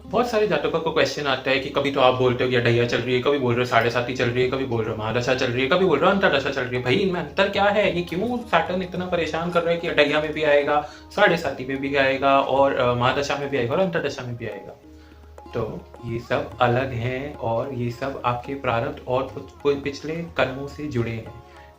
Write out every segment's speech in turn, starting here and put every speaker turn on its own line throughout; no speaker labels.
बहुत सारे जातकों को क्वेश्चन आता है कि कभी तो आप बोलते हो कि अढैया चल रही है, कभी बोल रहे हो साढ़े साती चल रही है, कभी बोल रहे हो महादशा चल रही है, कभी बोल रहे हो अंतरदशा चल रही है। भाई इनमें अंतर क्या है? ये क्यों सैटर्न इतना परेशान कर रहा है कि अढैया में भी आएगा, साढ़े साती में भी आएगा और महादशा में भी आएगा और अंतरदशा में भी आएगा। तो ये सब अलग हैं और ये सब आपके प्रारब्ध और कुछ पिछले कर्मों से जुड़े हैं,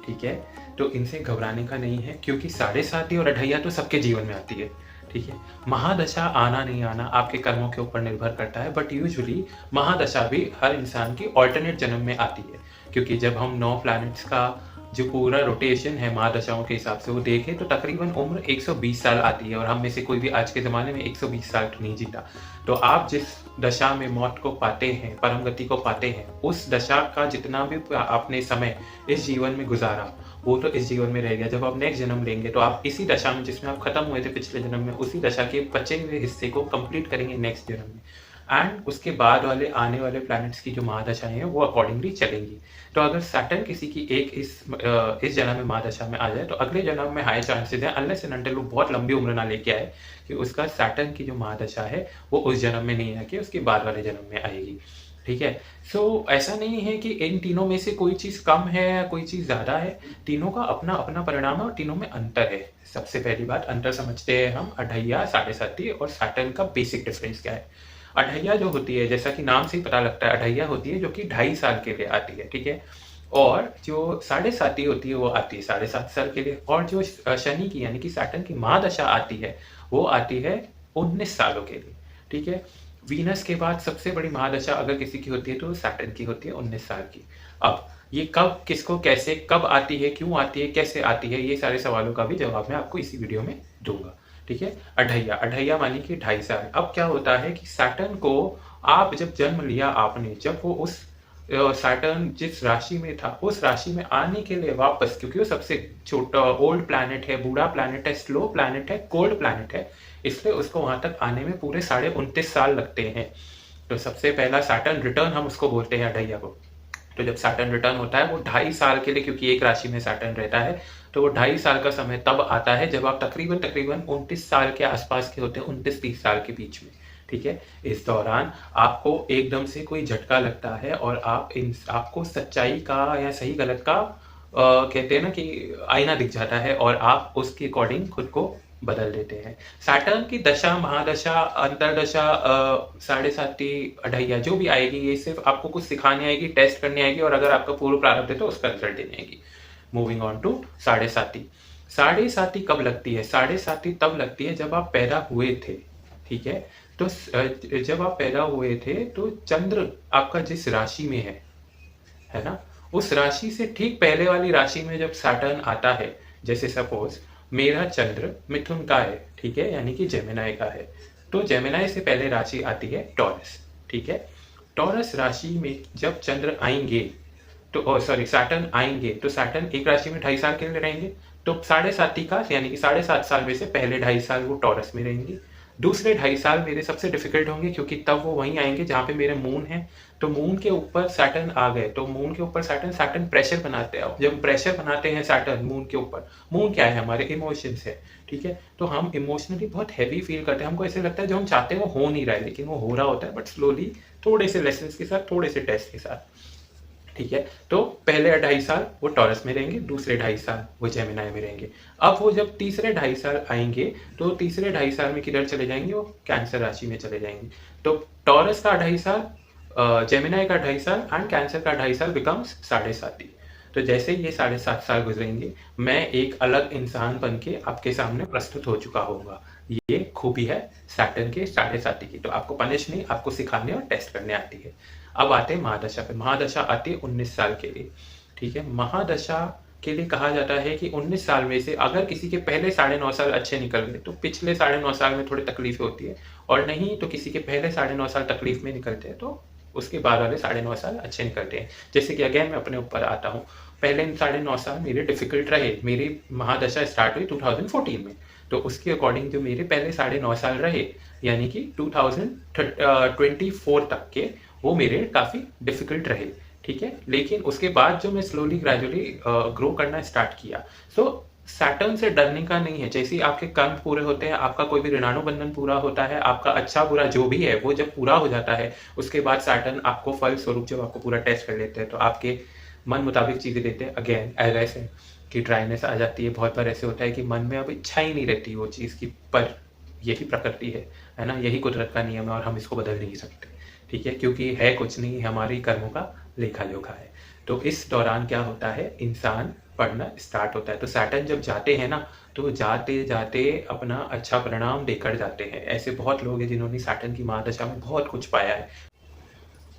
ठीक है। तो इनसे घबराने का नहीं है, क्योंकि साढ़े साती और अढैया तो सबके जीवन में आती है, ठीक है। महादशा आना नहीं आना आपके कर्मों के ऊपर निर्भर करता है, बट यूजुअली महादशा भी हर इंसान की ऑल्टरनेट जन्म में आती है, क्योंकि जब हम 9 प्लैनेट्स का जो पूरा रोटेशन है महादशाओं के हिसाब से वो देखें तो तकरीबन उम्र 120 साल आती है, और हम में से कोई भी आज के ज़माने में 120 साल तो नहीं जीता। तो आप जिस दशा में मौत को पाते हैं, परम गति को पाते हैं, उस दशा का जितना भी आपने समय इस जीवन में गुजारा वो तो इस जीवन में रह गया। जब आप नेक्स्ट जन्म लेंगे तो आप इसी दशा में जिसमें आप खत्म हुए थे पिछले जन्म में, उसी दशा के बचे हुए हिस्से को कंप्लीट करेंगे नेक्स्ट जन्म में। एंड उसके बाद वाले आने वाले प्लैनेट्स की जो महादशाएं हैं वो अकॉर्डिंगली चलेंगी। तो अगर सैटर्न किसी की एक इस जन्म में महादशा में आ जाए तो अगले जन्म में हाई चांसेस है, अनलेस एंड अनटिल वो बहुत लंबी उम्र ना लेके आए, कि उसका सैटर्न की जो महादशा है वो उस जन्म में नहीं आके उसके बाद वाले जन्म में आएगी, ठीक है। सो ऐसा नहीं है कि इन तीनों में से कोई चीज़ कम है या कोई चीज़ ज़्यादा है, तीनों का अपना अपना परिणाम है और तीनों में अंतर है। सबसे पहली बात अंतर समझते हैं हम अढैया, साढ़े साती और सैटर्न का बेसिक डिफरेंस क्या है। अढैया जो होती है, जैसा कि नाम से ही पता लगता है, अढैया होती है जो कि 2.5 साल के लिए आती है, ठीक है। और जो साढ़े साती होती है वो आती है 7.5 साल के लिए, और जो शनि की यानी कि सैटर्न की महादशा आती है वो आती है 19 सालों के लिए, ठीक है। वीनस के बाद सबसे बड़ी महादशा अगर किसी की होती है तो सैटर्न की होती है 19 साल की। अब ये कब, किसको, कैसे, कब आती है, क्यों आती है, कैसे आती है, ये सारे सवालों का भी जवाब मैं आपको इसी वीडियो में दूंगा, ठीक है। अढैया, अढैया मानी कि 2.5 साल। अब क्या होता है कि सैटर्न को आप जब जन्म लिया आपने, जब वो उस सैटर्न जिस राशि में था उस राशि में आने के लिए वापस, क्योंकि वो सबसे छोटा ओल्ड प्लैनेट है, बूढ़ा प्लैनेट है, स्लो प्लैनेट है, कोल्ड प्लैनेट है, इसलिए उसको वहां तक आने में पूरे 29.5 साल लगते हैं। तो सबसे पहला सैटर्न रिटर्न हम उसको बोलते हैं अढैया को। तो जब सैटर्न रिटर्न होता है वो 2.5 साल के लिए, क्योंकि एक राशि में सैटर्न रहता है, तो वो 2.5 साल का समय तब आता है जब आप तकरीबन तकरीबन 29 साल के आसपास के होते हैं, 29-30 साल के बीच में, ठीक है। इस दौरान आपको एकदम से कोई झटका लगता है और आपको सच्चाई का या सही गलत का कहते हैं ना कि आईना दिख जाता है, और आप उसके अकॉर्डिंग खुद को बदल देते हैं। सैटर्न की दशा, महादशा, अंतरदशा, साढ़े साती, अढैया जो भी आएगी ये सिर्फ आपको कुछ सिखाने आएगी, टेस्ट करने आएगी, और अगर आपका पूर्व प्रारब्ध है तो उसका रिजल्ट देने आएगी। मूविंग ऑन टू साढ़े साती। साढ़े साती कब लगती है? साढ़े साती तब लगती है जब आप पैदा हुए थे, ठीक है। तो जब आप पैदा हुए थे तो चंद्र आपका जिस राशि में है ना, उस राशि से ठीक पहले वाली राशि में जब सैटर्न आता है, जैसे सपोज मेरा चंद्र मिथुन का है, ठीक है, यानी कि जेमिनाई का है, तो जेमिनाई से पहले राशि आती है टॉरस, ठीक है। टॉरस राशि में जब चंद्र आएंगे तो सैटर्न आएंगे तो सैटर्न एक राशि में 2.5 साल के लिए रहेंगे, तो साढ़े साती का यानी कि 7.5 साल में से पहले 2.5 साल वो टॉरस में रहेंगे। दूसरे 2.5 साल मेरे सबसे डिफिकल्ट होंगे, क्योंकि तब वो वहीं आएंगे जहाँ पे मेरे मून है। तो मून के ऊपर सैटर्न आ गए तो मून के ऊपर सैटर्न प्रेशर बनाते हैं। जब प्रेशर बनाते हैं सैटर्न मून के ऊपर, मून क्या है? हमारे इमोशंस है, ठीक है। तो हम इमोशनली बहुत हैवी फील करते हैं, हमको ऐसे लगता है जो हम चाहते हैं वो हो नहीं रहा है, लेकिन वो हो रहा होता है, बट स्लोली, थोड़े से लेसन के साथ, थोड़े से टेस्ट के साथ, ठीक है। तो पहले 2.5 साल वो टॉरस में रहेंगे, दूसरे 2.5 साल वो जेमिनाई में रहेंगे। अब वो जब तीसरे 2.5 साल आएंगे तो तीसरे 2.5 साल में किधर चले जाएंगे? वो कैंसर राशि में चले जाएंगे। तो टॉरस का 2.5 साल, जेमिनाई का 2.5 साल एंड कैंसर का 2.5 साल बिकम्स साढ़े साती। तो जैसे ये 7.5 साल गुजरेंगे मैं एक अलग इंसान बन के आपके सामने प्रस्तुत हो चुका होऊंगा। ये खूबी है सैटर्न के साढ़े साती की। तो आपको पनिश नहीं, आपको सिखाने और टेस्ट करने आती है। अब आते हैं महादशा पे। महादशा आती है 19 साल के लिए, ठीक है। महादशा के लिए कहा जाता है कि 19 साल में से अगर किसी के पहले 9.5 साल अच्छे निकल गए तो पिछले 9.5 साल में थोड़ी तकलीफ होती है, और नहीं तो किसी के पहले 9.5 साल तकलीफ में निकलते हैं तो उसके बाद वाले 9.5 साल अच्छे निकलते हैं। जैसे कि अगेन मैं अपने ऊपर आता हूँ, पहले 9.5 साल मेरे डिफिकल्ट रहे। मेरी महादशा स्टार्ट हुई 2014 में, तो उसके अकॉर्डिंग जो मेरे पहले 9.5 साल रहे, यानी कि 2024 तक के, वो मेरे काफ़ी डिफिकल्ट रहे, ठीक है। लेकिन उसके बाद जो मैं स्लोली ग्रेजुअली ग्रो करना स्टार्ट किया, सो सैटर्न से डरने का नहीं है। जैसे ही आपके कर्म पूरे होते हैं, आपका कोई भी ऋणानु बंधन पूरा होता है, आपका अच्छा बुरा जो भी है वो जब पूरा हो जाता है, उसके बाद सैटर्न आपको फल स्वरूप जब आपको पूरा टेस्ट कर लेते हैं तो आपके मन मुताबिक चीज़ें देते हैं। अगेन ऐसे कि ड्राइनेस आ जाती है, बहुत बार ऐसे होता है कि मन में अब इच्छा ही नहीं रहती वो चीज़ की, पर यही प्रकृति है ना, यही कुदरत का नियम है और हम इसको बदल नहीं सकते, ठीक है, क्योंकि है कुछ नहीं, हमारी कर्मों का लेखा जोखा है। तो इस दौरान क्या होता है, इंसान पढ़ना स्टार्ट होता है। तो सैटर्न जब जाते हैं ना, तो जाते जाते अपना अच्छा परिणाम देकर जाते हैं। ऐसे बहुत लोग हैं जिन्होंने सैटर्न की महादशा में बहुत कुछ पाया है।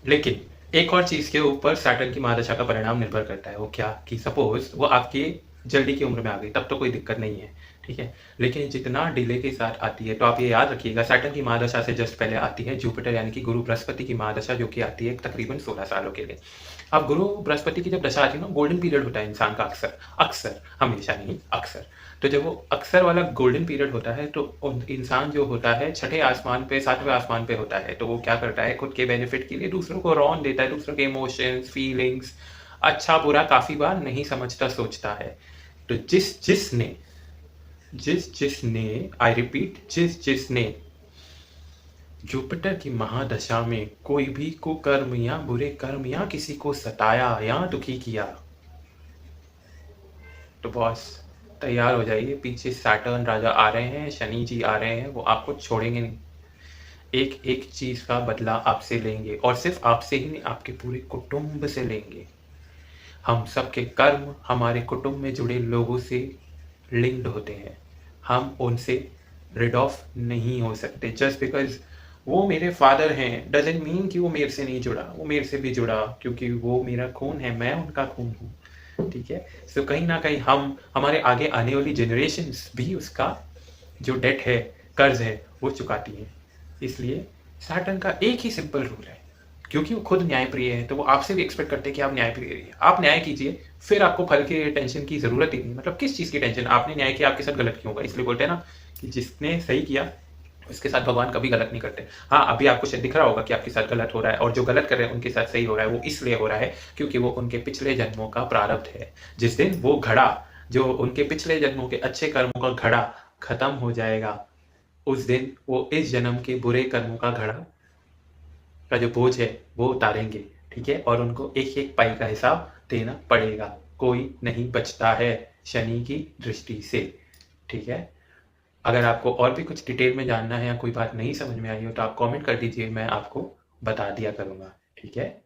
लेकिन एक और चीज़ के ऊपर सैटर्न की महादशा का परिणाम निर्भर करता है। वो क्या, कि सपोज वो आपकी जल्दी की उम्र में आ गई, तब तो कोई दिक्कत नहीं है, ठीक है। लेकिन जितना डिले के साथ आती है, तो आप ये याद रखिएगा, सैटर्न की महादशा से जस्ट पहले आती है जुपिटर यानी कि गुरु बृहस्पति की महादशा, जो कि आती है तकरीबन 16 सालों के लिए। अब गुरु बृहस्पति की जब दशा आती है ना, गोल्डन पीरियड होता है इंसान का, अक्सर अक्सर, हमेशा नहीं, अक्सर। तो जब वो अक्सर वाला गोल्डन पीरियड होता है, तो इंसान जो होता है छठे आसमान पे, सातवें आसमान पे होता है, तो वो क्या करता है, खुद के बेनिफिट के लिए दूसरों को रौन देता है, दूसरों के इमोशंस, फीलिंग्स, अच्छा बुरा काफी बार नहीं समझता, सोचता है। तो जिसने आई रिपीट, जिसने जुपिटर की महादशा में कोई भी कुकर्म या बुरे कर्म या किसी को सताया या दुखी किया, तो बॉस तैयार हो जाइए, पीछे सैटर्न राजा आ रहे हैं, शनि जी आ रहे हैं, वो आपको छोड़ेंगे नहीं। एक एक चीज का बदला आपसे लेंगे, और सिर्फ आपसे ही नहीं, आपके पूरे कुटुंब से लेंगे। हम सबके कर्म हमारे कुटुंब में जुड़े लोगों से लिंक्ड होते हैं, हम उनसे रिड ऑफ नहीं हो सकते। जस्ट बिकॉज वो मेरे फादर हैं डजेंट मीन कि वो मेरे से नहीं जुड़ा, वो मेरे से भी जुड़ा, क्योंकि वो मेरा खून है, मैं उनका खून हूँ, ठीक है। सो कहीं ना कहीं हम, हमारे आगे आने वाली जनरेशन्स भी उसका जो डेट है, कर्ज है, वो चुकाती हैं। इसलिए सैटर्न का एक ही सिंपल रूल है, क्योंकि वो खुद न्यायप्रिय है, तो वो आपसे भी एक्सपेक्ट करते हैं कि आप न्यायप्रिय रहिए, आप न्याय कीजिए, फिर आपको फल के टेंशन की जरूरत ही नहीं। मतलब किस चीज की टेंशन, आपने न्याय किया, आपके साथ गलत क्यों होगा। इसलिए बोलते हैं ना कि जिसने सही किया उसके साथ भगवान कभी गलत नहीं करते। हाँ, अभी आपको शायद दिख रहा होगा कि आपके साथ गलत हो रहा है, और जो गलत कर रहे हैं उनके साथ सही हो रहा है, वो इसलिए हो रहा है क्योंकि वो उनके पिछले जन्मों का प्रारब्ध है। जिस दिन वो घड़ा, जो उनके पिछले जन्मों के अच्छे कर्मों का घड़ा खत्म हो जाएगा, उस दिन वो इस जन्म के बुरे कर्मों का घड़ा का जो बोझ है वो उतारेंगे, ठीक है। और उनको एक एक पाई का हिसाब देना पड़ेगा, कोई नहीं बचता है शनि की दृष्टि से, ठीक है। अगर आपको और भी कुछ डिटेल में जानना है या कोई बात नहीं समझ में आई हो, तो आप कमेंट कर दीजिए, मैं आपको बता दिया करूँगा, ठीक है।